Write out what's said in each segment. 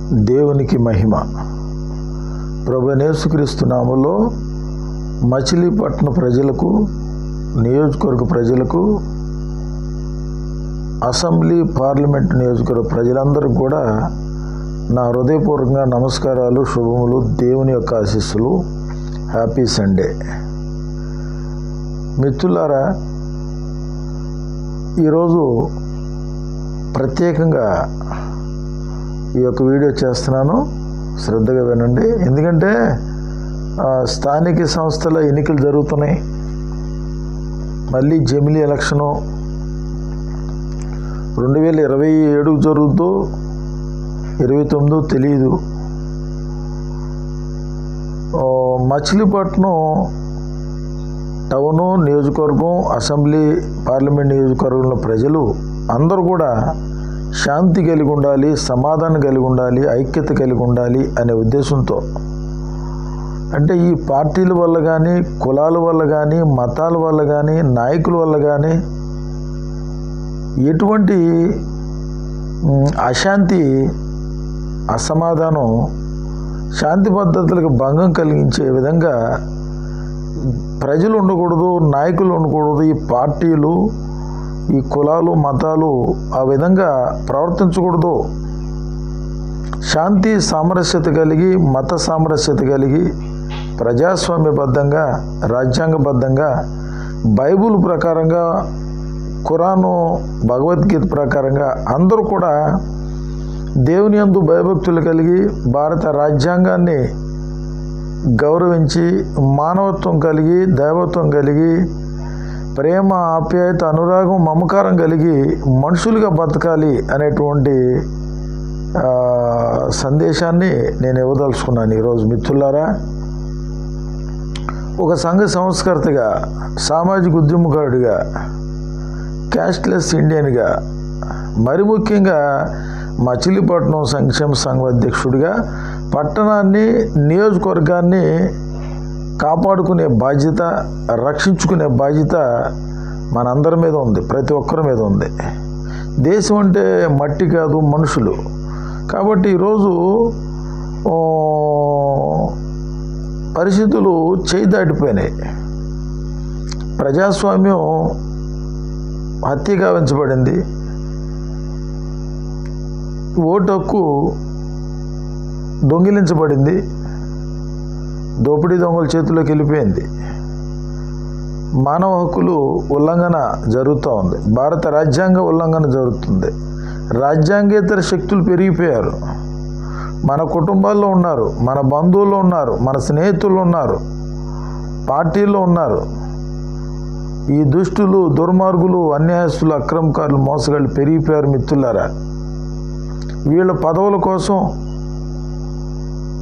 దేవునికి మహిమ. ప్రభువైన యేసుక్రీస్తు నామములో మచిలీపట్నం ప్రజలకు, నియోజకవర్గ ప్రజలకు, అసెంబ్లీ పార్లమెంట్ నియోజకవర్గ ప్రజలందరికీ కూడా నా హృదయపూర్వకంగా నమస్కారాలు, శుభములు, దేవుని యొక్క ఆశీస్సులు. Happy Sunday. మిత్రులారా, ఈరోజు ప్రత్యేకంగా ఈ యొక్క వీడియో చేస్తున్నాను, శ్రద్ధగా వినండి. ఎందుకంటే స్థానిక సంస్థల ఎన్నికలు జరుగుతున్నాయి. మళ్ళీ జమిలీ ఎలక్షను 2027 జరుగుద్దో 29 తెలియదు. మచిలీపట్నం టౌను, నియోజకవర్గం, అసెంబ్లీ పార్లమెంట్ నియోజకవర్గంలో ప్రజలు అందరూ కూడా శాంతి కలిగి ఉండాలి, సమాధానం కలిగి ఉండాలి, ఐక్యత కలిగి ఉండాలి అనే ఉద్దేశంతో, అంటే ఈ పార్టీల వల్ల కానీ, కులాల వల్ల కానీ, మతాల వల్ల కానీ, నాయకుల వల్ల కానీ ఎటువంటి అశాంతి, అసమాధానం, శాంతి పద్ధతులకు భంగం కలిగించే విధంగా ప్రజలు ఉండకూడదు, నాయకులు ఉండకూడదు. ఈ పార్టీలు, ఈ కులాలు, మతాలు ఆ విధంగా ప్రవర్తించకూడదు. శాంతి సామరస్యత కలిగి, మత సామరస్యత కలిగి, ప్రజాస్వామ్యబద్ధంగా, రాజ్యాంగబద్ధంగా, బైబుల్ ప్రకారంగా, ఖురాను, భగవద్గీత ప్రకారంగా అందరూ కూడా దేవుని యందు భయభక్తులు కలిగి, భారత రాజ్యాంగాన్ని గౌరవించి, మానవత్వం కలిగి, దైవత్వం కలిగి, ప్రేమ, ఆప్యాయత, అనురాగం, మమకారం కలిగి మనుషులుగా బతకాలి అనేటువంటి సందేశాన్ని నేను ఇవ్వదలుచుకున్నాను ఈరోజు. మిత్రులారా, ఒక సంఘ సంస్కర్తగా, సామాజిక ఉద్యమకారుడిగా, క్యాస్ట్లెస్ ఇండియన్గా, మరి ముఖ్యంగా మచిలీపట్నం సంక్షేమ సంఘం అధ్యక్షుడిగా పట్టణాన్ని, నియోజకవర్గాన్ని కాపాడుకునే బాధ్యత, రక్షించుకునే బాధ్యత మనందరి మీద ఉంది, ప్రతి ఒక్కరి మీద ఉంది. దేశం అంటే మట్టి కాదు, మనుషులు. కాబట్టి ఈరోజు పరిస్థితులు చేయి దాటిపోయినాయి. ప్రజాస్వామ్యం హత్య గావించబడింది. ఓటు హక్కు దొంగిలించబడింది. దోపిడీ దొంగల చేతిలోకి వెళ్ళిపోయింది. మానవ హక్కులు ఉల్లంఘన జరుగుతూ ఉంది. భారత రాజ్యాంగ ఉల్లంఘన జరుగుతుంది. రాజ్యాంగేతర శక్తులు పెరిగిపోయారు. మన కుటుంబాల్లో ఉన్నారు, మన బంధువుల్లో ఉన్నారు, మన స్నేహితుల్లో ఉన్నారు, పార్టీల్లో ఉన్నారు. ఈ దుష్టులు, దుర్మార్గులు, అన్యాయస్తులు, అక్రమకారులు, మోసగాళ్ళు పెరిగిపోయారు. మిత్రులారా, వీళ్ళ పదవుల కోసం,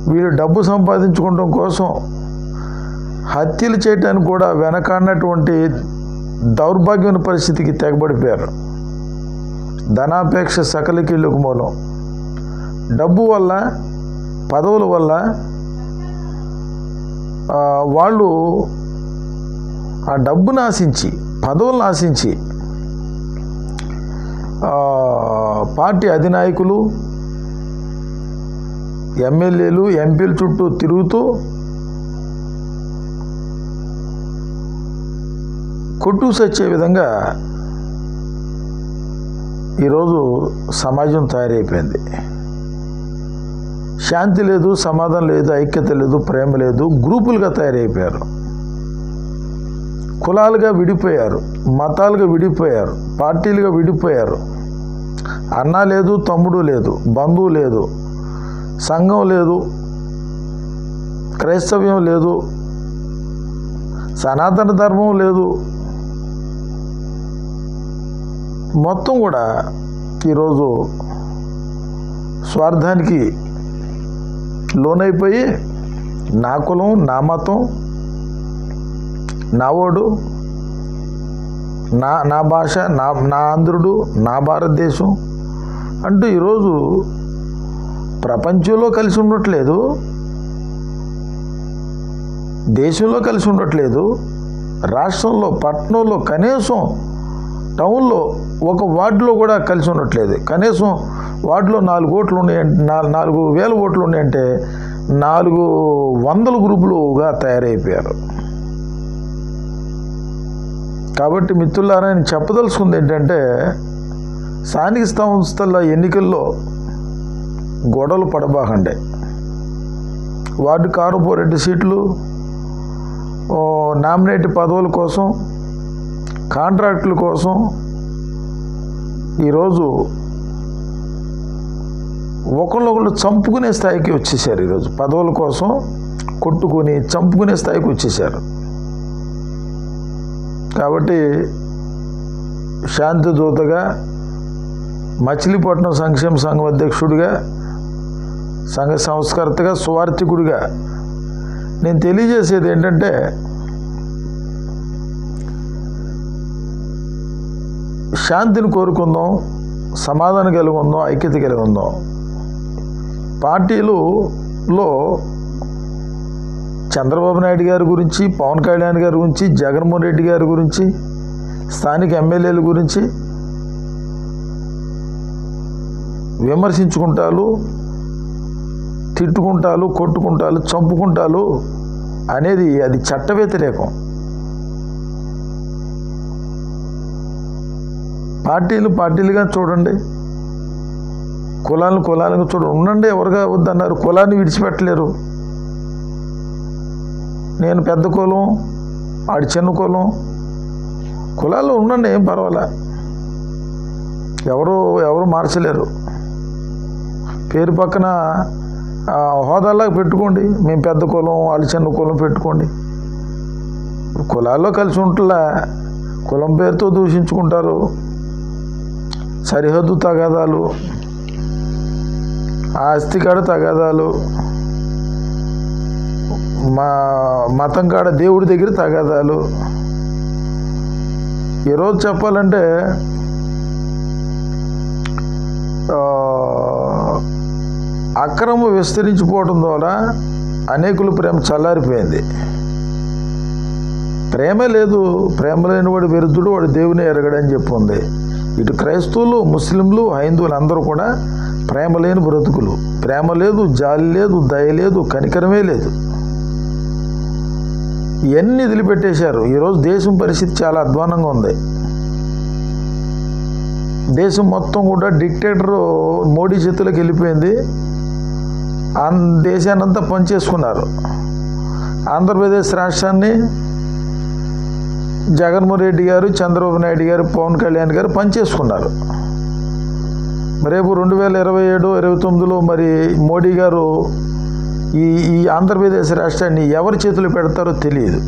వీళ్ళు డబ్బు సంపాదించుకోవడం కోసం హత్యలు చేయటానికి కూడా వెనకాడినటువంటి దౌర్భాగ్యమైన పరిస్థితికి తెగబడిపోయారు. ధనాపేక్ష సకల కీళ్ళకు మూలం. డబ్బు వల్ల, పదవుల వల్ల వాళ్ళు ఆ డబ్బును ఆశించి, పదవులను ఆశించి పార్టీ అధినాయకులు, ఎమ్మెల్యేలు, ఎంపీల చుట్టూ తిరుగుతూ కొట్టు సచ్చే విధంగా ఈరోజు సమాజం తయారైపోయింది. శాంతి లేదు, సమాధానం లేదు, ఐక్యత లేదు, ప్రేమ లేదు. గ్రూపులుగా తయారైపోయారు, కులాలుగా విడిపోయారు, మతాలుగా విడిపోయారు, పార్టీలుగా విడిపోయారు. అన్న లేదు, తమ్ముడు లేదు, బంధువు లేదు, సంఘం లేదు, క్రైస్తవ్యం లేదు, సనాతన ధర్మం లేదు. మొత్తం కూడా ఈరోజు స్వార్థానికి లోనైపోయి నా కులం, నా మతం, నా ఓడు, నా భాష, నా ఆంధ్రుడు, నా భారతదేశం అంటూ ఈరోజు ప్రపంచంలో కలిసి ఉండట్లేదు, దేశంలో కలిసి ఉండట్లేదు, రాష్ట్రంలో, పట్టణంలో, కనీసం టౌన్లో ఒక వార్డులో కూడా కలిసి ఉండట్లేదు. కనీసం వాటిలో 4 ఓట్లు ఉన్నాయంటే 4,000 ఓట్లు ఉన్నాయంటే 400 గ్రూపులుగా తయారైపోయారు. కాబట్టి మిత్రులారా, నేను చెప్పదలుచుకుంది ఏంటంటే, స్థానిక సంస్థల ఎన్నికల్లో గొడవలు పడబాకండి. వార్డు కార్పొరేట్ సీట్లు, నామినేట్ పదవుల కోసం, కాంట్రాక్టుల కోసం ఈరోజు ఒకళ్ళొకళ్ళు చంపుకునే స్థాయికి వచ్చేసారు. ఈరోజు పదవుల కోసం కొట్టుకుని చంపుకునే స్థాయికి వచ్చేసారు. కాబట్టి శాంతిదూతగా, మచిలీపట్నం సంక్షేమ సంఘం అధ్యక్షుడిగా, సంఘ సంస్కర్తగా, సువార్థికుడిగా నేను తెలియజేసేది ఏంటంటే, శాంతిని కోరుకుందాం, సమాధానం కలిగి ఉందాం, ఐక్యత కలిగి ఉందాం. పార్టీలలో చంద్రబాబు నాయుడు గారి గురించి, పవన్ కళ్యాణ్ గారి గురించి, జగన్మోహన్ రెడ్డి గారి గురించి, స్థానిక ఎమ్మెల్యేల గురించి విమర్శించుకుంటారు, తిట్టుకుంటారు, కొట్టుకుంటారు, చంపుకుంటారు అనేది అది చట్ట వ్యతిరేకం. పార్టీలుగా చూడండి, కులాలుగా చూడండి. ఉండండి, ఎవరుగా వద్దన్నారు? కులాన్ని విడిచిపెట్టలేరు. నేను పెద్ద కులం, ఆడి చిన్న కులం, కులాల్లో ఉండండి, ఏం పర్వాలే. ఎవరు మార్చలేరు. పేరు పక్కన హోదాలాగా పెట్టుకోండి. మేము పెద్ద కులం, వాళ్ళు చిన్న కులం పెట్టుకోండి. కులాల్లో కలిసి ఉంటలా కులం పేరుతో దూషించుకుంటారు. సరిహద్దు తగాదాలు, ఆస్తి కాడ తగాదాలు, మతం కాడ దేవుడి దగ్గర తగాదాలు. ఈరోజు చెప్పాలంటే అక్రమం విస్తరించిపోవడం ద్వారా అనేకుల ప్రేమ చల్లారిపోయింది. ప్రేమే లేదు. ప్రేమ లేని వాడు విరుద్ధుడు, వాడు దేవుని ఎరగడని చెప్పి ఉంది. ఇటు క్రైస్తవులు, ముస్లింలు, హైందువులు అందరూ కూడా ప్రేమ లేని బ్రతుకులు. ప్రేమ లేదు, జాలి లేదు, దయ లేదు, కనికరమే లేదు. ఇవన్నీ వదిలిపెట్టేశారు. ఈరోజు దేశం పరిస్థితి చాలా అధ్వానంగా ఉంది. దేశం మొత్తం కూడా డిక్టేటర్ మోడీ చేతులకు వెళ్ళిపోయింది. దేశాన్ని అంతా పనిచేసుకున్నారు. ఆంధ్రప్రదేశ్ రాష్ట్రాన్ని జగన్మోహన్ రెడ్డి గారు, చంద్రబాబు నాయుడు గారు, పవన్ కళ్యాణ్ గారు పనిచేసుకున్నారు. రేపు 2027-29లో మరి మోడీ గారు ఈ ఆంధ్రప్రదేశ్ రాష్ట్రాన్ని ఎవరి చేతులు పెడతారో తెలియదు.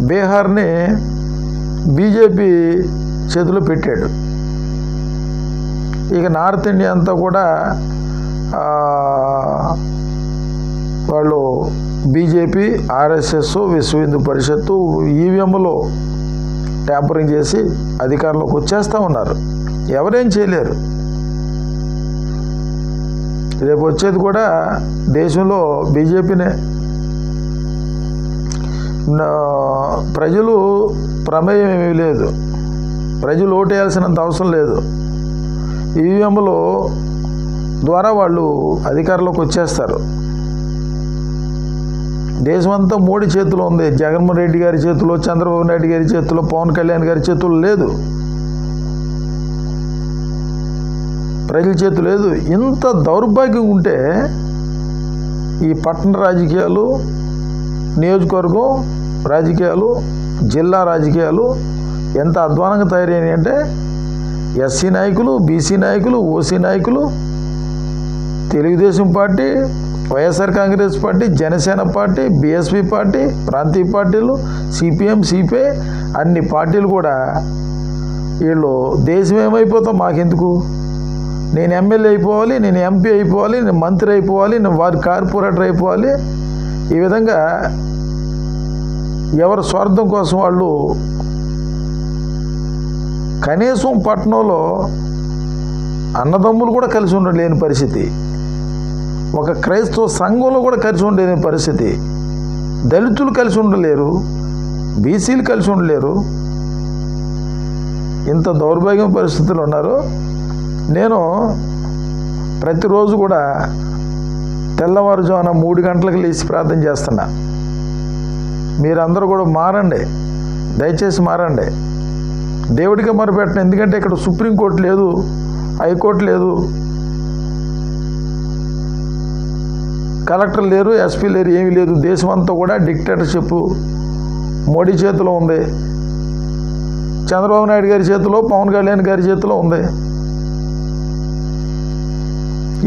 బీహార్ని బీజేపీ చేతిలో పెట్టాడు. ఇక నార్త్ ఇండియా అంతా కూడా వాళ్ళు బీజేపీ, ఆర్ఎస్ఎస్, విశ్వ హిందూ పరిషత్తు ఈవీఎంలో ట్యాంపరింగ్ చేసి అధికారంలోకి వచ్చేస్తూ ఉన్నారు. ఎవరేం చేయలేరు. రేపు వచ్చేది కూడా దేశంలో బీజేపీనే. ప్రజలు ప్రమేయం ఏమీ లేదు. ప్రజలు ఓటేయాల్సినంత అవసరం లేదు. ఈవీఎంలో ద్వారా వాళ్ళు అధికారంలోకి వచ్చేస్తారు. దేశమంతా మోడీ చేతిలో ఉంది. జగన్మోహన్ రెడ్డి గారి చేతిలో, చంద్రబాబు నాయుడు గారి చేతిలో, పవన్ కళ్యాణ్ గారి చేతుల్లో లేదు. ప్రజల చేతులు లేదు. ఇంత దౌర్భాగ్యం ఉంటే ఈ పట్టణ రాజకీయాలు, నియోజకవర్గం రాజకీయాలు, జిల్లా రాజకీయాలు ఎంత అధ్వానంగా తయారయ్యాయి అంటే, ఎస్సీ నాయకులు, బీసీ నాయకులు, ఓసీ నాయకులు, Telugu Desam party, YSR Congress party, Janasena party, BSP party, ప్రాంతీయ పార్టీలు, సిపిఎం, సిపిఐ అన్ని పార్టీలు కూడా వీళ్ళు దేశం ఏమైపోతాం మాకెందుకు, నేను ఎమ్మెల్యే అయిపోవాలి, నేను ఎంపీ అయిపోవాలి, నేను మంత్రి అయిపోవాలి, నేను వారి కార్పొరేటర్ అయిపోవాలి, ఈ విధంగా ఎవరి స్వార్థం కోసం వాళ్ళు కనీసం పట్టణంలో అన్నదమ్ములు కూడా కలిసి ఉండలేని పరిస్థితి, ఒక క్రైస్తవ సంఘంలో కూడా కలిసి ఉండలేని పరిస్థితి, దళితులు కలిసి ఉండలేరు, బీసీలు కలిసి ఉండలేరు. ఇంత దౌర్భాగ్యం పరిస్థితులు ఉన్నారు. నేను ప్రతిరోజు కూడా తెల్లవారుజామున 3 గంటలకు లేచి ప్రార్థన చేస్తున్నా. మీరందరూ కూడా మారండి, దయచేసి మారండి. దేవుడికి మొరపెట్టండి. ఎందుకంటే ఇక్కడ సుప్రీంకోర్టు లేదు, హైకోర్టు లేదు, కలెక్టర్ లేరు, ఎస్పీ లేరు, ఏమీ లేదు. దేశమంతా కూడా డిక్టేటర్షిప్ మోడీ చేతిలో ఉంది, చంద్రబాబు నాయుడు గారి చేతిలో, పవన్ కళ్యాణ్ గారి చేతిలో ఉంది,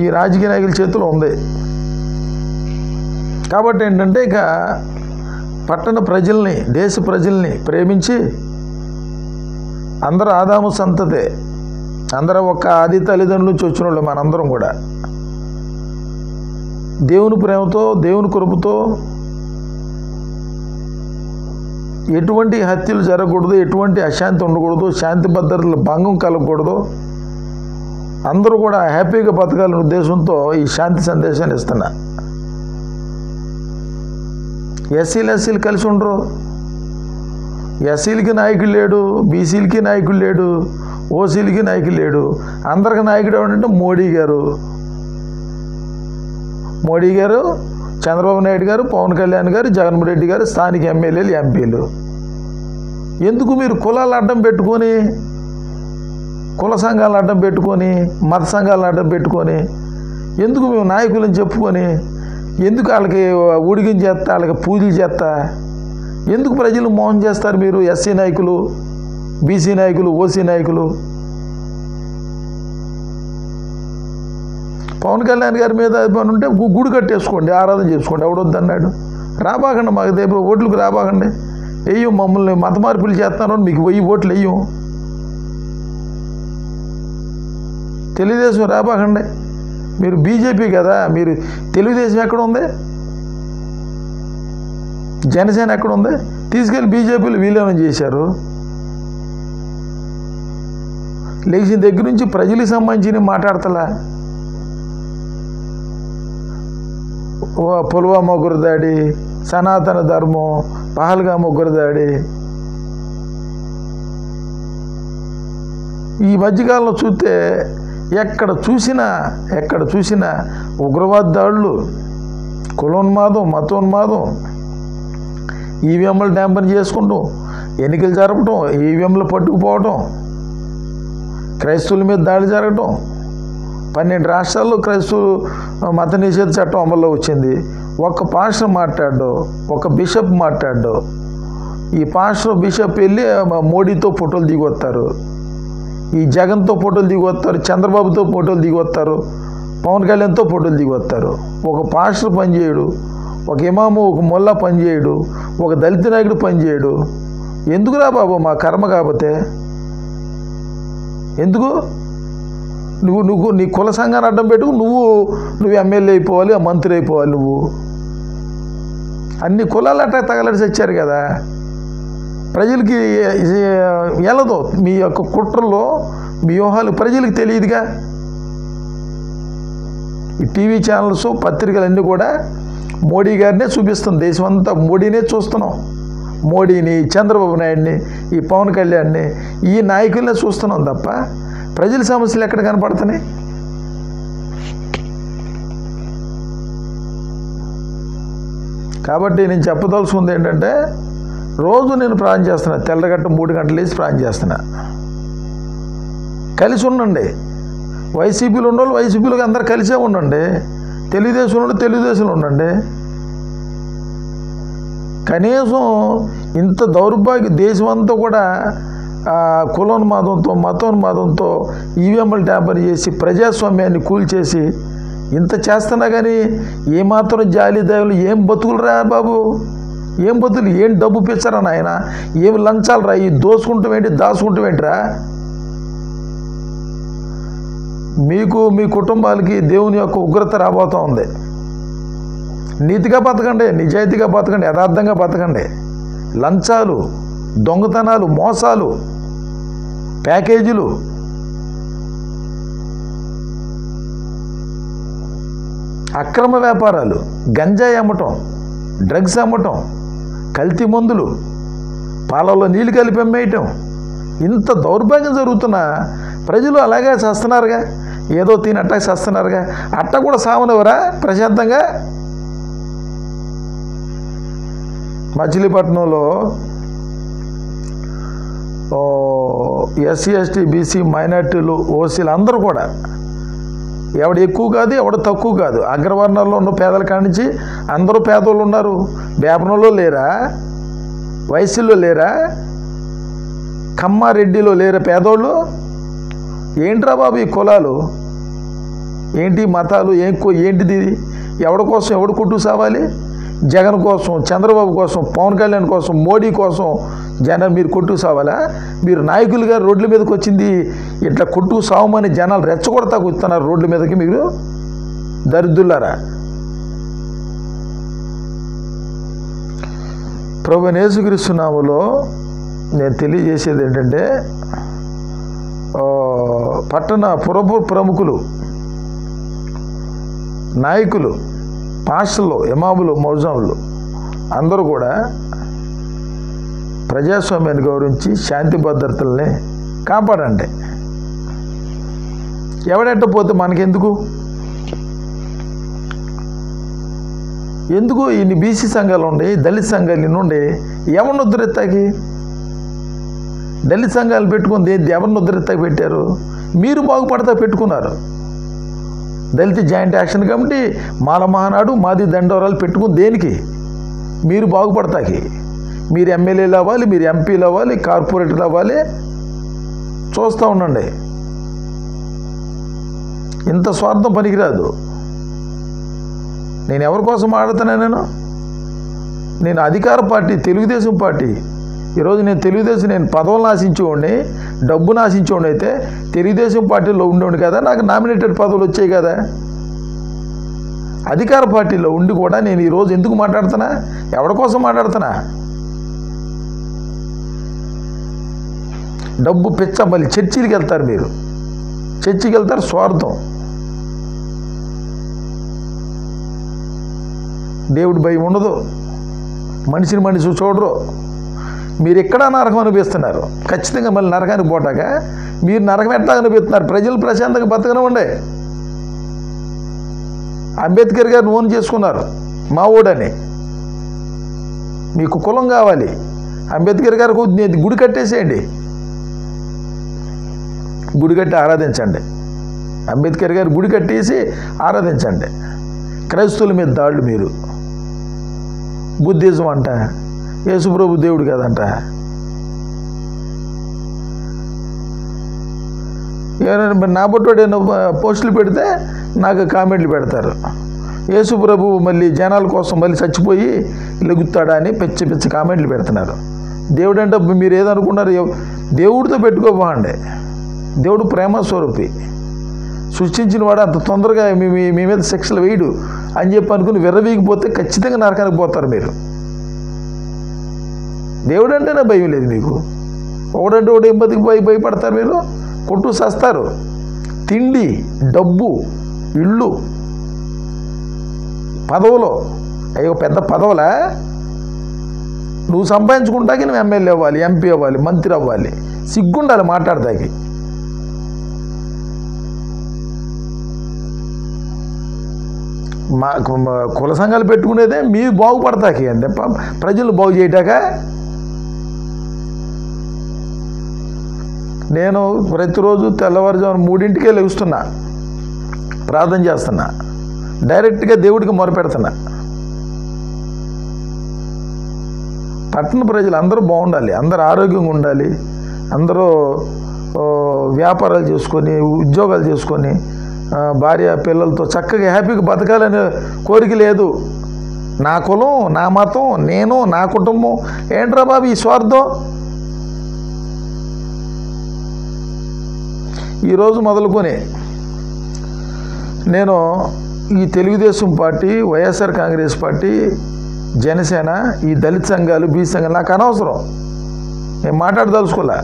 ఈ రాజకీయ నాయకుల చేతిలో ఉంది. కాబట్టి ఏంటంటే ఇక పట్టణ ప్రజల్ని, దేశ ప్రజల్ని ప్రేమించి, అందరూ ఆదాము సంతతే, అందరూ ఒక ఆది తల్లిదండ్రుల నుంచి వచ్చిన వాళ్ళు మనందరం కూడా దేవుని ప్రేమతో, దేవుని కృపతో ఎటువంటి హత్యలు జరగకూడదు, ఎటువంటి అశాంతి ఉండకూడదు, శాంతి భద్రతల భంగం కలగకూడదు, అందరూ కూడా హ్యాపీగా బతకాలనే ఉద్దేశంతో ఈ శాంతి సందేశాన్ని ఇస్తున్నా. ఎస్సీలు కలిసి ఉండరు. ఎస్సీలకి నాయకుడు లేడు, బీసీలకి నాయకుడు లేడు, ఓసీలకి నాయకుడు లేడు. అందరికి నాయకుడు ఎవరంటే మోడీ గారు, చంద్రబాబు నాయుడు గారు, పవన్ కళ్యాణ్ గారు, జగన్మోహన్ రెడ్డి గారు, స్థానిక ఎమ్మెల్యేలు, ఎంపీలు. ఎందుకు మీరు కులాలు అడ్డం పెట్టుకొని, కుల సంఘాలను అడ్డం పెట్టుకొని, మత సంఘాలను అడ్డం పెట్టుకొని, ఎందుకు మేము నాయకులని చెప్పుకొని, ఎందుకు వాళ్ళకి ఊడిగం చేస్తా, వాళ్ళకి పూజలు చేస్తా, ఎందుకు ప్రజలు మోసం చేస్తారు మీరు? ఎస్సీ నాయకులు, బీసీ నాయకులు, ఓసీ నాయకులు. పవన్ కళ్యాణ్ గారి మీద అభిమానం ఉంటే గుడి కట్టేసుకోండి, ఆరాధన చేసుకోండి, ఎవడొద్దన్నాడు? రాబాకండి, మాకు దగ్గర ఓట్లకు రాబాకండి, వెయ్యం, మమ్మల్ని మత మార్పులు చేస్తున్నారని మీకు 1000 ఓట్లు వెయ్యం. తెలుగుదేశం రాబాకండి, మీరు బీజేపీ కదా, మీరు తెలుగుదేశం ఎక్కడ ఉంది, జనసేన ఎక్కడ ఉంది? తీసుకెళ్ళి బీజేపీలు విలీనం చేశారు. లేచిన దగ్గర నుంచి ప్రజలకు సంబంధించి మాట్లాడతలా. పుల్వామా ఉగ్రదాడి, సనాతన ధర్మం, పహల్గామ్ ఉగ్రదాడి. ఈ మధ్యకాలంలో చూస్తే ఎక్కడ చూసినా ఉగ్రవాద దాడులు, కులోన్మాదం, మతోన్మాదం, ఈవీఎంలు ట్యాంపర్ చేసుకుంటాం, ఎన్నికలు జరపటం, ఈవీఎంలు పట్టుకుపోవటం, క్రైస్తవుల మీద దాడి జరగటం. 12 రాష్ట్రాల్లో క్రైస్తవులు మత నిషేధ చట్టం అమల్లో వచ్చింది. ఒక పాస్టర్ మాట్లాడు, ఒక బిషప్ మాట్లాడు. ఈ పాస్టర్ బిషప్ వెళ్ళి మోడీతో ఫోటోలు దిగొస్తారు, ఈ జగన్తో ఫోటోలు దిగొస్తారు, చంద్రబాబుతో ఫోటోలు దిగొస్తారు, పవన్ కళ్యాణ్తో ఫోటోలు దిగొస్తారు. ఒక పాస్టర్ పనిచేయడు, ఒక ఇమాము, ఒక మొల్లా పనిచేయడు, ఒక దళిత నాయకుడు పనిచేయడు. ఎందుకురా బాబు మా కర్మ? కాకపోతే ఎందుకు? నువ్వు నీ కుల సంఘాన్ని అడ్డం పెట్టుకు నువ్వు ఎమ్మెల్యే అయిపోవాలి, మంత్రి అయిపోవాలి. నువ్వు అన్ని కులాలు అట్లా తగలడిసి వచ్చారు కదా, ప్రజలకి ఎలదో మీ యొక్క కుట్రలో మీ వ్యూహాలు ప్రజలకు తెలియదుగా. ఈ టీవీ ఛానల్స్, పత్రికలన్నీ కూడా మోడీ గారినే చూపిస్తుంది. దేశమంతా మోడీనే చూస్తున్నాం. మోడీని, చంద్రబాబు నాయుడిని, ఈ పవన్ కళ్యాణ్ని, ఈ నాయకులనే చూస్తున్నాం తప్ప ప్రజల సమస్యలు ఎక్కడ కనపడుతున్నాయి? కాబట్టి నేను చెప్పదలుచుకుంది ఏంటంటే, రోజు నేను ప్రార్థన చేస్తున్నా, తెల్లగట్ట 3 గంటలు వేసి ప్రార్థన చేస్తున్నా. కలిసి ఉండండి. వైసీపీలో ఉన్నోళ్ళు వైసీపీలోకి అందరు కలిసే ఉండండి, తెలుగుదేశంలో తెలుగుదేశంలో ఉండండి. కనీసం ఇంత దౌర్భాగ్య దేశమంతా కూడా కులోన్మాదంతో, మతోన్మాదంతో, ఈవీఎంలు ట్యాంపర్ చేసి ప్రజాస్వామ్యాన్ని కూల్చేసి ఇంత చేస్తున్నా కానీ ఏమాత్రం జాలి దయలు, ఏం బతుకులు రా బాబు, ఏం బతుకులు, ఏం డబ్బు పిచ్చరా నాయన, ఏం లంచాలు రా, ఈ దోసుకుంటాం ఏంటి, దాచుకుంటాం ఏంటిరా? మీకు, మీ కుటుంబాలకి దేవుని యొక్క ఉగ్రత రాబోతూ ఉంది. నీతిగా బతకండి, నిజాయితీగా బతకండి, యథార్థంగా బతకండి. లంచాలు, దొంగతనాలు, మోసాలు, ప్యాకేజీలు, అక్రమ వ్యాపారాలు, గంజాయి అమ్మటం, డ్రగ్స్ అమ్మటం, కల్తీ మందులు, పాలలో నీళ్ళు కలిపి అమ్మేయటం, ఇంత దౌర్భాగ్యం జరుగుతున్నా ప్రజలు అలాగే చేస్తున్నారుగా, ఏదో తిని అట్టా చేస్తున్నారుగా, అట్ట కూడా సావనివరా ప్రశాంతంగా? మచిలీపట్నంలో ఎస్సీ ఎస్టీ బీసీ మైనార్టీలు ఓసీలు అందరూ కూడా ఎవడు ఎక్కువ కాదు ఎవడు తక్కువ కాదు, అగ్రవర్ణాల్లో ఉన్న పేదల కానించి అందరూ పేదోళ్ళు ఉన్నారు. బేపనంలో లేరా, వైశ్యుల్లో లేరా, కమ్మారెడ్డిలో లేరా పేదోళ్ళు? ఏంట్రా బాబు ఈ కులాలు ఏంటి, మతాలు ఏంటిది? ఎవడి కోసం ఎవడు కొట్టు సావాలి? జగన్ కోసం, చంద్రబాబు కోసం, పవన్ కళ్యాణ్ కోసం, మోడీ కోసం జనం మీరు కొట్టు సావాలా? మీరు నాయకులుగా రోడ్ల మీదకి వచ్చింది ఇట్లా కొట్టు సావమని జనాలు రెచ్చగొడతా కూర్చున్నారు రోడ్ల మీదకి. మీరు దరిద్రులారా. ప్రభువైన యేసుక్రీస్తు నామములో నేను తెలియజేసేది ఏంటంటే, పట్టణ ప్రముఖులు, నాయకులు, పాస్టర్లు, ఇమాములు, మౌజాములు అందరూ కూడా ప్రజాస్వామ్యాన్ని గౌరవించి శాంతి భద్రతల్ని కాపాడండి. ఎవడెట్ట పోతే మనకెందుకు? ఎందుకు ఇన్ని బీసీ సంఘాలు ఉండి, దళిత సంఘాలు ఇన్ని ఉండి ఎవరిని ఉద్ధరిస్తాకి? దళిత సంఘాలు పెట్టుకుంది ఎవరిని ఉద్ధరిస్తాకి పెట్టారు? మీరు బాగుపడతా పెట్టుకున్నారు. దళిత జాయింట్ యాక్షన్ కమిటీ, మాల మహానాడు, మాది దండోరాలు పెట్టుకుని దేనికి? మీరు బాగుపడతాకి. మీరు ఎమ్మెల్యేలు అవ్వాలి, మీరు ఎంపీలు అవ్వాలి, కార్పొరేటర్లు అవ్వాలి. చూస్తూ ఉండండి. ఇంత స్వార్థం పనికిరాదు. నేను ఎవరి కోసం ఆడుతున్నా? నేను అధికార పార్టీ, తెలుగుదేశం పార్టీ. ఈరోజు నేను పదవులను ఆశించేవాడిని, డబ్బును ఆశించేవాడిని అయితే తెలుగుదేశం పార్టీలో ఉండేవాడిని కదా, నాకు నామినేటెడ్ పదవులు వచ్చాయి కదా. అధికార పార్టీలో ఉండి కూడా నేను ఈరోజు ఎందుకు మాట్లాడుతున్నా? ఎవరి కోసం మాట్లాడుతున్నా? డబ్బు పిచ్చ. మళ్ళీ చర్చిలకు వెళ్తారు, మీరు చర్చికి వెళ్తారు, స్వార్థం. దేవుడి భయం ఉండదు, మనిషిని మనిషి చూడరు. మీరు ఎక్కడా నరకం అనిపిస్తున్నారు. ఖచ్చితంగా మళ్ళీ నరకానికి పోటాక మీరు నరకం ఎట్లా అనిపిస్తున్నారు? ప్రజలు ప్రశాంతంగా బతకనివ్వండి. అంబేద్కర్ గారు ఓన్ చేసుకున్నారు మా ఓడని. మీకు కులం కావాలి, అంబేద్కర్ గారికి గుడి కట్టేసేయండి, గుడి కట్టి ఆరాధించండి. అంబేద్కర్ గారు గుడి కట్టేసి ఆరాధించండి. క్రైస్తవుల మీద దాడులు మీరు. బుద్ధిజం అంట, యేసుప్రభు దేవుడు కదంట. ఎవరైనా నా బొట్టోడు పోస్టులు పెడితే నాకు కామెంట్లు పెడతారు. యేసుప్రభు మళ్ళీ జనాల కోసం మళ్ళీ చచ్చిపోయి లెగుతాడా అని పిచ్చి పిచ్చి కామెంట్లు పెడుతున్నారు. దేవుడు అంటే మీరు ఏదనుకున్నారు? దేవుడితో పెట్టుకోపోండి. దేవుడు ప్రేమ స్వరూపి. సృష్టించిన వాడు అంత తొందరగా మీ మీద శిక్షలు వేయడు అని చెప్పి అనుకుని విర్రవీగిపోతే ఖచ్చితంగా నరకానికి పోతారు మీరు. దేవుడు అంటేనే భయం లేదు మీకు. ఒకడంటే ఒకటి ఏం భయపడతారు మీరు? కొట్టు సస్తారు. తిండి, డబ్బు, ఇళ్ళు, పదవులు, అయ్యో పెద్ద పదవులా? నువ్వు సంపాదించుకుంటాకి నువ్వు ఎమ్మెల్యే అవ్వాలి, ఎంపీ అవ్వాలి, మంత్రి అవ్వాలి. సిగ్గుండాలి మాట్లాడతాకి. మా కుల సంఘాలు పెట్టుకునేదే మీరు బాగుపడతాకి అంతే, ప్రజలు బాగు చేయటాక. నేను ప్రతిరోజు తెల్లవారుజామున 3ంటికే లెగుస్తున్నా, ప్రార్థన చేస్తున్నా, డైరెక్ట్గా దేవుడికి మొరపెడుతున్నా. పట్టణ ప్రజలు అందరూ బాగుండాలి, అందరూ ఆరోగ్యంగా ఉండాలి, అందరూ వ్యాపారాలు చేసుకొని, ఉద్యోగాలు చేసుకొని, భార్య పిల్లలతో చక్కగా హ్యాపీగా బతకాలనే కోరిక లేదు. నా కులం, నా మతం, నేను, నా కుటుంబం. ఏంట్రా బాబు ఈ స్వార్థం? ఈరోజు మొదలుకొని నేను ఈ తెలుగుదేశం పార్టీ, వైఎస్ఆర్ కాంగ్రెస్ పార్టీ, జనసేన, ఈ దళిత సంఘాలు, బీసీ సంఘాలు నాకు అనవసరం. నేను మాట్లాడదలుచుకోలే.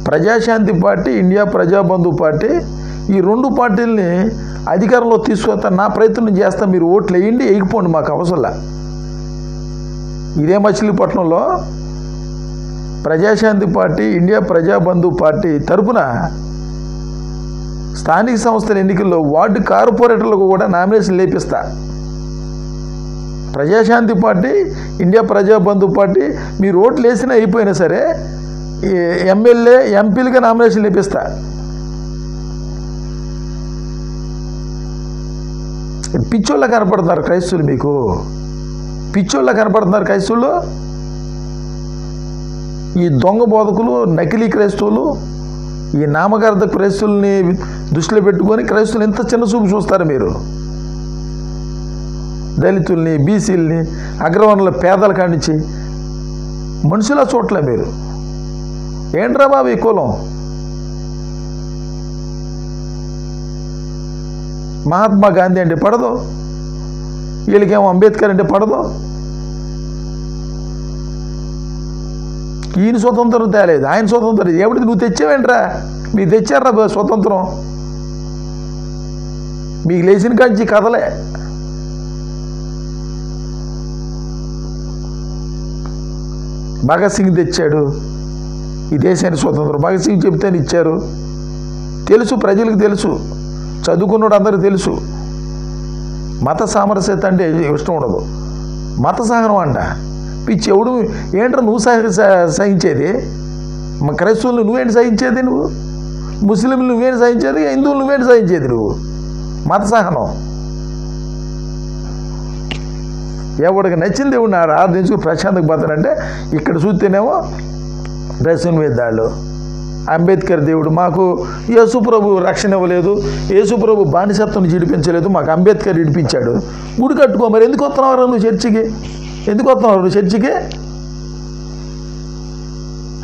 Praja Shanti party, India Prajabandhu party, ఈ 2 పార్టీలని అధికారంలో తీసుకొస్తాను, నా ప్రయత్నం చేస్తా. మీరు ఓట్లు వేయండి, వేయకపోండి, మాకు అవసరంలా. ఇదే మచిలీపట్నంలో Prajashanti party, India Prajabandhu party తరపున స్థానిక సంస్థల ఎన్నికల్లో వార్డు కార్పొరేటర్లకు కూడా నామినేషన్ లేపిస్తా. Prajashanti party, India Prajabandhu party మీరు ఓట్లు వేసినా అయిపోయినా సరే ఎమ్మెల్యే ఎంపీలుగా నామినేషన్ లేపిస్తా. పిచ్చోళ్ళ కనపడుతున్నారు క్రైస్తవులు, మీకు పిచ్చోళ్ళ కనపడుతున్నారు క్రైస్తవులు. ఈ దొంగ బోధకులు, నకిలీ క్రైస్తవులు, ఈ నామకార్థ క్రైస్తవుల్ని దృష్టిలో పెట్టుకొని క్రైస్తవులు ఎంత చిన్న చూపు చూస్తారు మీరు. దళితుల్ని, బీసీలని, అగ్రవర్ణాల పేదల కానించి మనుషుల చోట్ల మీరు. ఏంట్రా బాబు ఈ కులం? మహాత్మా గాంధీ అంటే పడదు, వీళ్ళకేమో అంబేద్కర్ అంటే పడదు. ఈయన స్వతంత్రం తేలేదు, ఆయన స్వతంత్రం ఎవరికి నువ్వు తెచ్చావేంట్రా? మీకు తెచ్చారా స్వతంత్రం? మీకు లేచిన కాంచి కథలే. భగత్ సింగ్ తెచ్చాడు ఈ దేశానికి స్వతంత్రం. భగత్ సింగ్ చెప్తేనే ఇచ్చారు. తెలుసు, ప్రజలకు తెలుసు, చదువుకున్నాడు అందరికీ తెలుసు. మత సామరస్యత అంటే ఇష్టం ఉండదు, మత సహనం అంట. పిచ్చి ఎవడు ఏంట్రా నువ్వు సహించేది? క్రైస్తవులు నువ్వేంటి సహించేది? నువ్వు ముస్లింలు నువ్వేంటి సహించేది? హిందువులు నువ్వేంటి సహించేది? నువ్వు మత సహనం. ఎవడికి నచ్చింది దేవుడు నా ఆరాధించుకుని ప్రశాంతకు పోతానంటే ఇక్కడ చూస్తేనేమో డ్రెస్సుల మీద దాళ్ళు. అంబేద్కర్ దేవుడు మాకు యేసుప్రభు రక్షణ ఇవ్వలేదు, యేసుప్రభు బానిసత్వం విడిపించలేదు, మాకు అంబేద్కర్ విడిపించాడు. గుడి కట్టుకో. మరి ఎందుకు వస్తున్నావు నువ్వు చర్చికి? ఎందుకు వస్తున్నావు నువ్వు చర్చికి?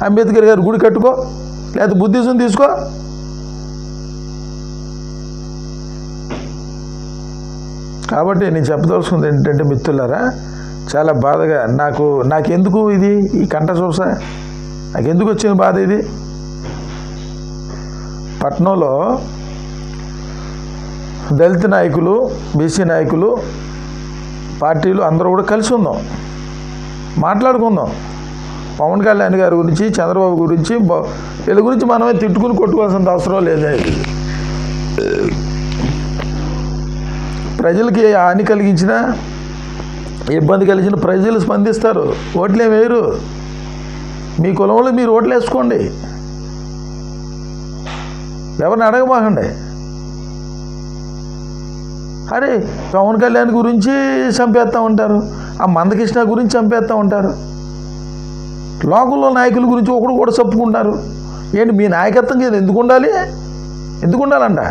అంబేద్కర్ గారు గుడి కట్టుకో, లేకపోతే బుద్ధిజం తీసుకో. కాబట్టి నేను చెప్పదలుచుకుంది ఏంటంటే మిత్రులారా, చాలా బాధగా నాకెందుకు ఇది ఈ కంట చూస, నాకెందుకు వచ్చిన బాధ ఇది? పట్నంలో దళిత నాయకులు, బీసీ నాయకులు, పార్టీలు అందరూ కూడా కలిసి ఉందాం, మాట్లాడుకుందాం. పవన్ కళ్యాణ్ గారి గురించి, చంద్రబాబు గురించి, వీళ్ళ గురించి మనమే తిట్టుకుని కొట్టుకోవాల్సిన అవసరం లేదు. ప్రజలకి హాని కలిగించిన, ఇబ్బంది కలిగించిన ప్రజలు స్పందిస్తారు, ఓట్లేం వేయరు. మీ కులంలో మీరు ఓట్లు వేసుకోండి, ఎవరిని అడగబాకండి. అరే పవన్ కళ్యాణ్ గురించి చంపేస్తూ ఉంటారు, ఆ మందకృష్ణ గురించి చంపేస్తూ ఉంటారు, లోకల్లో నాయకుల గురించి ఒకడు కూడా చెప్పుకుంటారు. ఏంటి మీ నాయకత్వం కదా ఎందుకు ఉండాలి? ఎందుకు ఉండాలంట?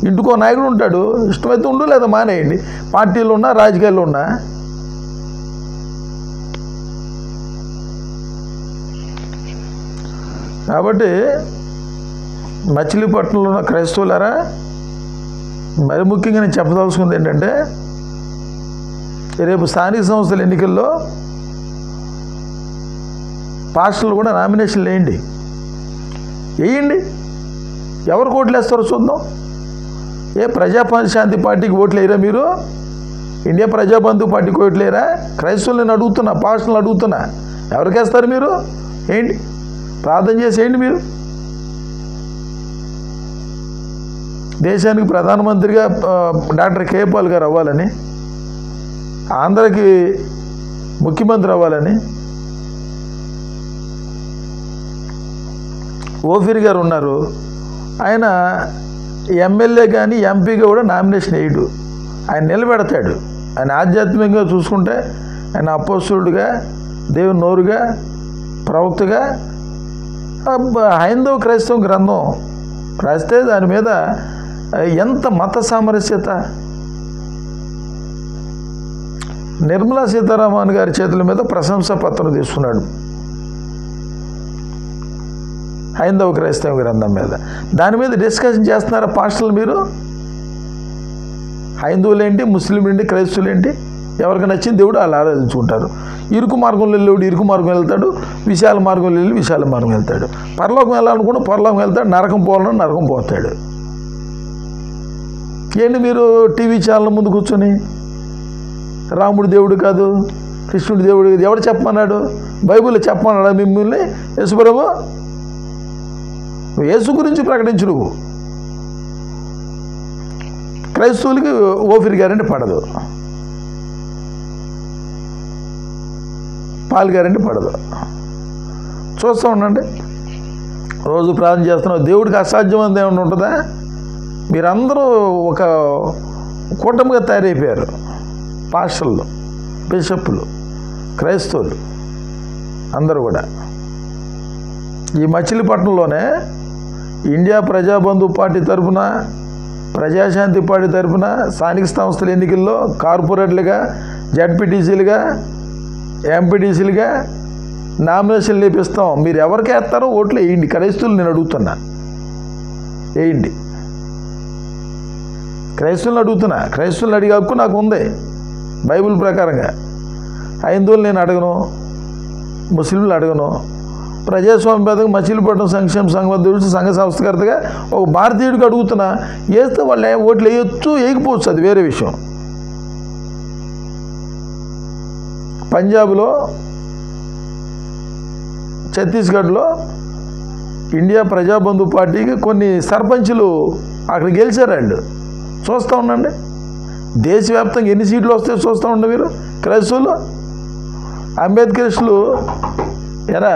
ఇంటికో నాయకుడు ఉంటాడు, ఇష్టమైతే ఉండు, లేదా మానేయండి. పార్టీలు ఉన్నా, రాజకీయాల్లో ఉన్నా. కాబట్టి మచిలీపట్నంలో ఉన్న క్రైస్తవులారా, మరి ముఖ్యంగా నేను చెప్పదలుచుకుంది ఏంటంటే, రేపు స్థానిక సంస్థల ఎన్నికల్లో పాస్టర్లు కూడా నామినేషన్లు వేయండి. ఎవరికి ఓట్లు వేస్తారో చూద్దాం. ప్రజాశాంతి పార్టీకి ఓట్లు వేయరా మీరు? ఇండియా ప్రజాబంధు పార్టీకి ఓట్లు వేయరా? క్రైస్తవులను అడుగుతున్నా, పాస్టర్లను అడుగుతున్నా, ఎవరికి వేస్తారు మీరు? ఏంటి ప్రార్థన చేసేయండి. మీరు దేశానికి ప్రధానమంత్రిగా డాక్టర్ కే పాల్ గారు అవ్వాలని, ఆంధ్రకి ముఖ్యమంత్రి అవ్వాలని ఓఫీర్ గారు ఉన్నారు. ఆయన ఎమ్మెల్యే కానీ ఎంపీగా కూడా నామినేషన్ వేయడు, ఆయన నిలబెడతాడు. ఆయన ఆధ్యాత్మికంగా చూసుకుంటే ఆయన అపోస్తులుడుగా, దేవుని నోరుగా, ప్రవక్తగా హైందవ క్రైస్తవ గ్రంథం రాస్తే దాని మీద ఎంత మత సామరస్యత. నిర్మలా సీతారామన్ గారి చేతుల మీద ప్రశంసా పత్రం తీసుకున్నాడు హైందవ క్రైస్తవ గ్రంథం మీద. దాని మీద డిస్కషన్ చేస్తున్నారా పాస్టర్లు మీరు? హైందవులేంటి, ముస్లింలేంటి, క్రైస్తవులేంటి, ఎవరికి నచ్చిన దేవుడు వాళ్ళు ఆరాధించుకుంటారు. ఇరుకు మార్గంలో వెళ్ళేవాడు ఇరుకు మార్గం వెళ్తాడు, విశాల మార్గంలో వెళ్ళి విశాల మార్గం వెళ్తాడు. పరలోకం వెళ్ళాలనుకుంటే పరలోకం వెళ్తాడు, నరకం పోవాలని నరకం పోతాడు. ఏంటి మీరు టీవీ ఛానల్ ముందు కూర్చొని రాముడు దేవుడు కాదు, కృష్ణుడు దేవుడు కాదు ఎవడు చెప్పమన్నాడు? బైబిల్లో చెప్పమన్నాడా మిమ్మల్ని? యేసుప్రభు యేసు గురించి ప్రకటించు. నువ్వు క్రైస్తవులకి ఓఫీర్ గ్యారెంటీ పడదు, పాల్ గ్యారెంటీ పడదు. చూస్తూ ఉండండి, రోజు ప్రార్థన చేస్తున్నాం. దేవుడికి అసాధ్యమైనది ఏమైనా ఉంటుందా? మీరందరూ ఒక కూటమిగా తయారైపోయారు. పాస్టర్లు, బిషప్పులు, క్రైస్తవులు అందరూ కూడా. ఈ మచిలీపట్నంలోనే ఇండియా ప్రజాబంధు పార్టీ తరఫున, ప్రజాశాంతి పార్టీ తరఫున స్థానిక సంస్థల ఎన్నికల్లో కార్పొరేట్లుగా, జడ్పీటీసీలుగా, ఎంపీటీసీలుగా నామినేషన్లు లేపిస్తాం. మీరు ఎవరికి వేస్తారో ఓట్లు వేయండి. క్రైస్తవులు నేను అడుగుతున్నా, వేయండి. క్రైస్తవులను అడుగుతున్నా. క్రైస్తవులను అడిగే హక్కు నాకు ఉంది బైబిల్ ప్రకారంగా. హైందువులు నేను అడగను, ముస్లింలు అడగను. ప్రజాస్వామ్యబద్ధంగా మచిలీపట్నం సంక్షేమ సంఘం అధ్యక్షుడు, సంఘ సంస్థకర్తగా ఒక భారతీయుడికి అడుగుతున్నా. వేస్తే వాళ్ళు ఓట్లు వేయొచ్చు, వేయకపోవచ్చు, అది వేరే విషయం. పంజాబ్లో, ఛత్తీస్గఢ్లో ఇండియా ప్రజాబంధు పార్టీకి కొన్ని సర్పంచులు అక్కడ గెలిచారు. వాళ్ళు చూస్తూ ఉండండి. దేశవ్యాప్తంగా ఎన్ని సీట్లు వస్తాయో చూస్తూ ఉండండి మీరు. క్రైస్తవులు, అంబేద్కరిస్టులు ఎరా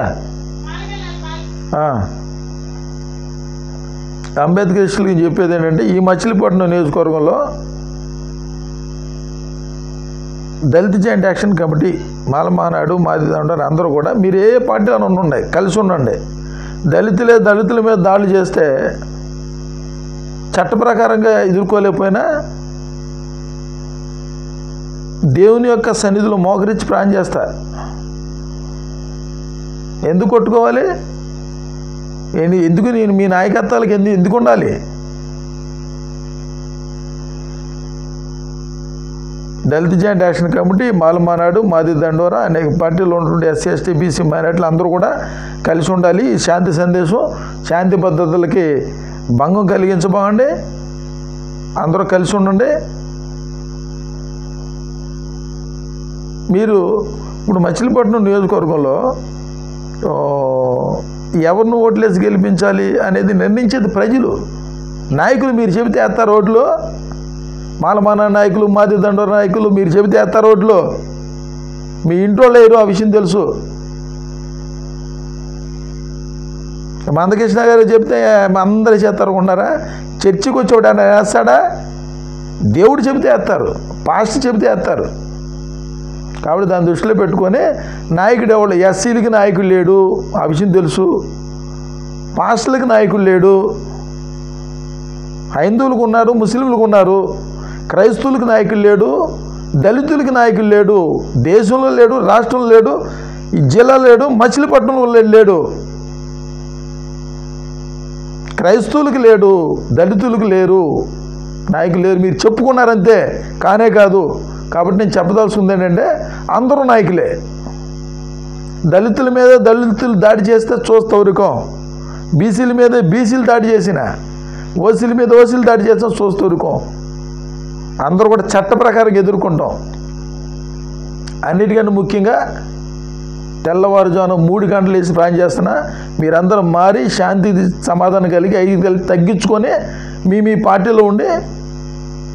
అంబేద్కరిస్టులకి చెప్పేది ఏంటంటే, ఈ మచిలీపట్నం నియోజకవర్గంలో దళిత జాయింట్ యాక్షన్ కమిటీ, మాలమానాడు, మాది అంటారు అందరూ కూడా, మీరు ఏ పార్టీలో ఉండండి, కలిసి ఉండండి. దళితుల మీద దాడులు చేస్తే చట్ట ప్రకారంగా ఎదుర్కోలేకపోయినా దేవుని యొక్క సన్నిధిలో మోకరించి ప్రాణం చేస్తారు. ఎందుకు కొట్టుకోవాలి? ఎందుకు నేను మీ నాయకత్వాలకు ఎందుకు ఉండాలి? దళిత జాయింట్ యాక్షన్ కమిటీ, మాలమానాడు, మాది దండోరా, అనేక పార్టీలు ఉంటుండే ఎస్సీ, ఎస్టీ, బీసీ మైనార్టీలు అందరూ కూడా కలిసి ఉండాలి. శాంతి సందేశం, శాంతి పద్ధతులకి భంగం కలిగించబోండి. అందరూ కలిసి ఉండండి. మీరు ఇప్పుడు మచిలీపట్నం నియోజకవర్గంలో ఎవరిని ఓట్లేసి గెలిపించాలి అనేది నిర్ణయించేది ప్రజలు. నాయకులు మీరు చెబితే వేస్తారు ఓట్లు. మాలమాన నాయకులు, మాది దండోర నాయకులు మీరు చెబితే వేస్తారు ఓట్లు. మీ ఇంట్లో లేరు, ఆ విషయం తెలుసు. మందకృష్ణ గారు చెప్తే అందరూ చేస్తారు ఉన్నారా? చర్చికి వచ్చేవాడు ఆయన వేస్తాడా? దేవుడు చెబితే వేస్తారు, పాస్టర్ చెబితే వేస్తారు. కాబట్టి దాన్ని దృష్టిలో పెట్టుకొని నాయకుడు ఎవరు? ఎస్సీలకి నాయకుడు లేడు, ఆ విషయం తెలుసు. పాస్టర్లకి నాయకుడు లేడు. హైందువులకు ఉన్నారు, ముస్లింలకు ఉన్నారు. క్రైస్తవులకు నాయకుడు లేడు, దళితులకి నాయకుడు లేడు. దేశంలో లేడు, రాష్ట్రంలో లేడు, ఈ జిల్లా లేడు, మచిలీపట్నంలో లేడు. క్రైస్తవులకు లేడు, దళితులకు లేరు, నాయకులు లేరు. మీరు చెప్పుకున్నారంతే, కానే కాదు. కాబట్టి నేను చెప్పదలుచుకుంది ఏంటంటే, అందరూ నాయకులే. దళితుల మీద దళితులు దాడి చేస్తే చూస్తూ ఊరుకోం. బీసీల మీద బీసీలు దాడి చేసిన, ఓసీల మీద ఓసీలు దాడి చేస్తే చూస్తూ ఊరుకోం. అందరూ కూడా చట్ట ప్రకారం ఎదుర్కొంటాం. అన్నిటికంటే ముఖ్యంగా తెల్లవారుజాను 3 గంటలు వేసి ప్రాణం చేస్తున్నా మీరందరూ మారి శాంతి సమాధానం కలిగి 5 కలిగి తగ్గించుకొని మీ పార్టీలో ఉండి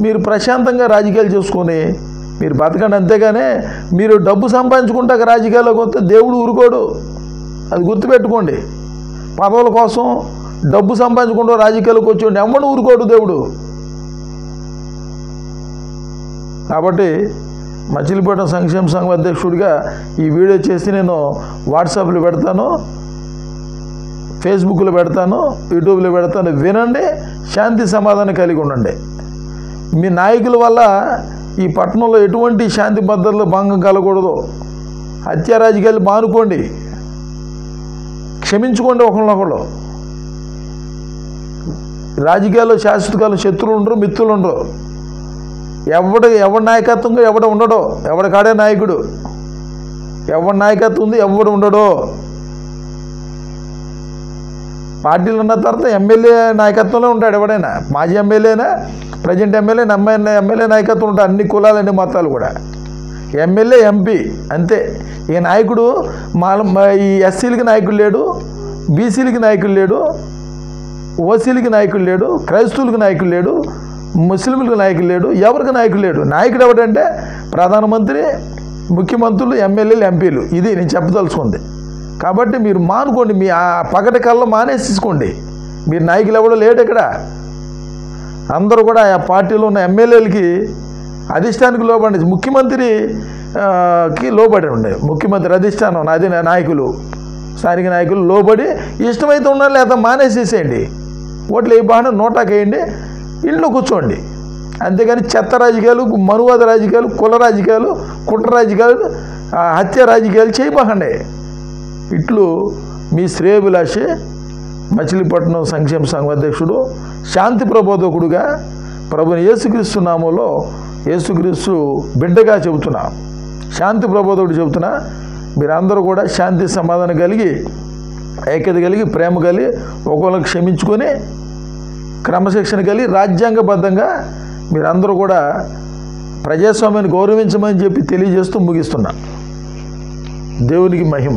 మీరు ప్రశాంతంగా రాజకీయాలు చేసుకొని మీరు బతకండి. అంతేగానే మీరు డబ్బు సంపాదించుకుంటాక రాజకీయాల్లోకి వస్తే దేవుడు ఊరుకోడు, అది గుర్తుపెట్టుకోండి. పదవుల కోసం డబ్బు సంపాదించుకుంటూ రాజకీయాలకు వచ్చి ఎమ్మడు ఊరుకోడు దేవుడు. కాబట్టి మచిలీపట్నం సంక్షేమ సంఘం అధ్యక్షుడిగా ఈ వీడియో చేసి నేను వాట్సాప్లో పెడతాను, ఫేస్బుక్లో పెడతాను, యూట్యూబ్లో పెడతాను. వినండి, శాంతి సమాధానం కలిగి ఉండండి. మీ నాయకుల వల్ల ఈ పట్టణంలో ఎటువంటి శాంతి భద్రతలు భంగం కలగకూడదు. హత్య రాజకీయాలు మానుకోండి, క్షమించుకోండి ఒకళ్ళొకళ్ళు. రాజకీయాల్లో శాశ్వతకాలం శత్రువులు ఉండరు, మిత్రులు ఉండరు. ఎవడి నాయకత్వంగా ఎవడ ఉండడో, ఎవడి కాడే నాయకుడు. ఎవడి నాయకత్వం ఉంది, ఎవడు ఉండడో. పార్టీలు ఉన్న తర్వాత ఎమ్మెల్యే నాయకత్వంలో ఉంటాడు ఎవడైనా. మాజీ ఎమ్మెల్యేనా, ప్రజెంట్ ఎమ్మెల్యే నాయకత్వం ఉంటాడు. అన్ని కులాలు, అన్ని మతాలు కూడా. ఎమ్మెల్యే, ఎంపీ అంతే. ఈ నాయకుడు ఈ ఎస్సీలకి నాయకుడు లేడు, బీసీలకి నాయకుడు లేడు, ఓసీలకి నాయకుడు లేడు, క్రైస్తవులకి నాయకుడు లేడు, ముస్లింలకు నాయకుడు లేడు, ఎవరికి నాయకుడు లేడు. నాయకుడు ఎవడంటే ప్రధానమంత్రి, ముఖ్యమంత్రులు, ఎమ్మెల్యేలు, ఎంపీలు. ఇది నేను చెప్పదలుచుకుంది. కాబట్టి మీరు మానుకోండి, మీ ఆ పగటి కళ్ళ మానేసుకోండి. మీరు నాయకులు ఎవడో లేడు ఇక్కడ. అందరూ కూడా ఆ పార్టీలో ఉన్న ఎమ్మెల్యేలకి అధిష్టానికి లోబడి, ముఖ్యమంత్రికి లోబడి ఉండే, ముఖ్యమంత్రి అధిష్టానం అది నాయకులు, స్థానిక నాయకులు లోబడి ఇష్టమైతే ఉండాలి, లేదా మానేసేసేయండి. ఓట్లు ఏ బాగా నోటాకి వేయండి, ఇంట్లో కూర్చోండి. అంతేగాని చెత్త రాజకీయాలు, మనువాద రాజకీయాలు, కుల రాజకీయాలు, కుట్ర రాజకీయాలు, హత్య రాజకీయాలు చేయబాకండి. ఇట్లు మీ శ్రేయోభిలాషి మచిలీపట్నం సంక్షేమ సంఘం అధ్యక్షుడు, శాంతి ప్రబోధకుడుగా ప్రభుని యేసుక్రీస్తు నామంలో, యేసుక్రీస్తు బిడ్డగా చెబుతున్నా, శాంతి ప్రబోధకుడు చెబుతున్నా. మీరందరూ కూడా శాంతి సమాధానం కలిగి, ఐక్యత కలిగి, ప్రేమ కలిగి, ఒకళ్ళకి క్షమించుకొని, క్రమశిక్షణ కలిగి, రాజ్యాంగబద్ధంగా మీరందరూ కూడా ప్రజాస్వామ్యాన్ని గౌరవించమని చెప్పి తెలియజేస్తూ ముగిస్తున్నా. దేవునికి మహిమ.